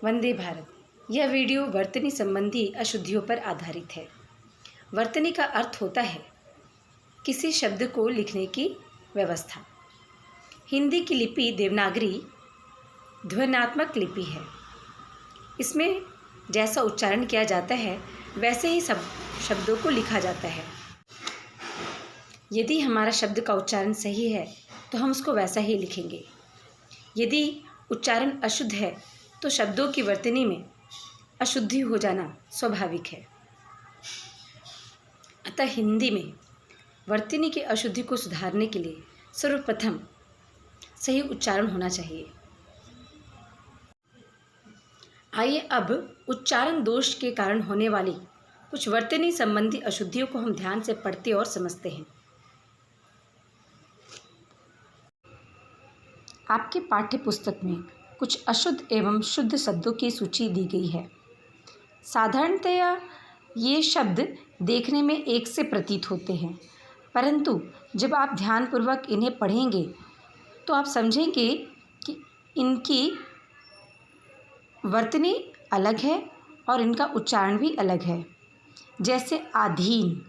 वंदे भारत। यह वीडियो वर्तनी संबंधी अशुद्धियों पर आधारित है। वर्तनी का अर्थ होता है किसी शब्द को लिखने की व्यवस्था। हिंदी की लिपि देवनागरी ध्वन्यात्मक लिपि है। इसमें जैसा उच्चारण किया जाता है वैसे ही सब शब्दों को लिखा जाता है। यदि हमारा शब्द का उच्चारण सही है तो हम उसको वैसा ही लिखेंगे। यदि उच्चारण अशुद्ध है तो शब्दों की वर्तनी में अशुद्धि हो जाना स्वाभाविक है। अतः हिंदी में वर्तनी की अशुद्धि को सुधारने के लिए सर्वप्रथम सही उच्चारण होना चाहिए। आइए अब उच्चारण दोष के कारण होने वाली कुछ वर्तनी संबंधी अशुद्धियों को हम ध्यान से पढ़ते और समझते हैं। आपके पाठ्य पुस्तक में कुछ अशुद्ध एवं शुद्ध शब्दों की सूची दी गई है। साधारणतया ये शब्द देखने में एक से प्रतीत होते हैं, परंतु जब आप ध्यानपूर्वक इन्हें पढ़ेंगे तो आप समझेंगे कि इनकी वर्तनी अलग है और इनका उच्चारण भी अलग है। जैसे अधीन,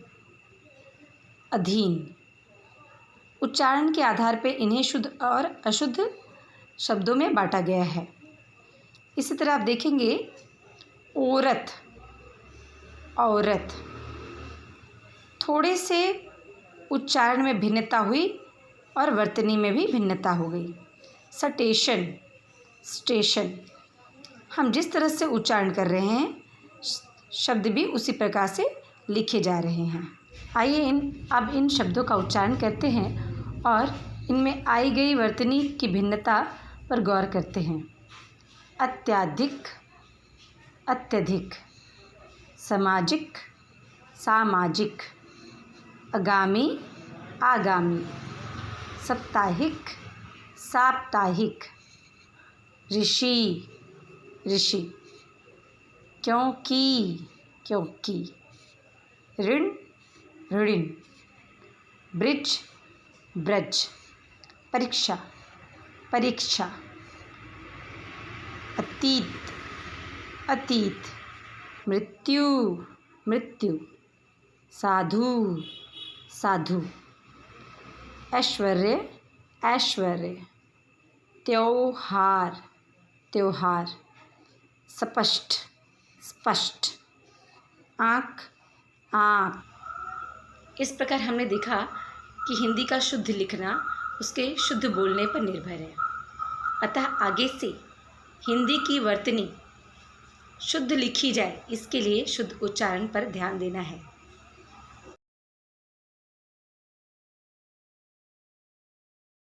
अधीन। उच्चारण के आधार पर इन्हें शुद्ध और अशुद्ध शब्दों में बांटा गया है। इसी तरह आप देखेंगे औरत, औरत। थोड़े से उच्चारण में भिन्नता हुई और वर्तनी में भी भिन्नता हो गई। Station, station. हम जिस तरह से उच्चारण कर रहे हैं शब्द भी उसी प्रकार से लिखे जा रहे हैं। आइए अब इन शब्दों का उच्चारण करते हैं और इनमें आई गई वर्तनी की भिन्नता पर गौर करते हैं। अत्याधिक, अत्यधिक। सामाजिक, सामाजिक। आगामी, आगामी। साप्ताहिक, साप्ताहिक। ऋषि, ऋषि। क्योंकि, क्योंकि। ऋण, ऋण। ब्रिज, ब्रज। परीक्षा, परीक्षा। अतीत, अतीत। मृत्यु, मृत्यु। साधु, साधु। ऐश्वर्य, ऐश्वर्य। त्योहार, त्योहार। स्पष्ट, स्पष्ट। आँख, आँख। इस प्रकार हमने देखा कि हिंदी का शुद्ध लिखना उसके शुद्ध बोलने पर निर्भर है। अतः आगे से हिंदी की वर्तनी शुद्ध लिखी जाए इसके लिए शुद्ध उच्चारण पर ध्यान देना है।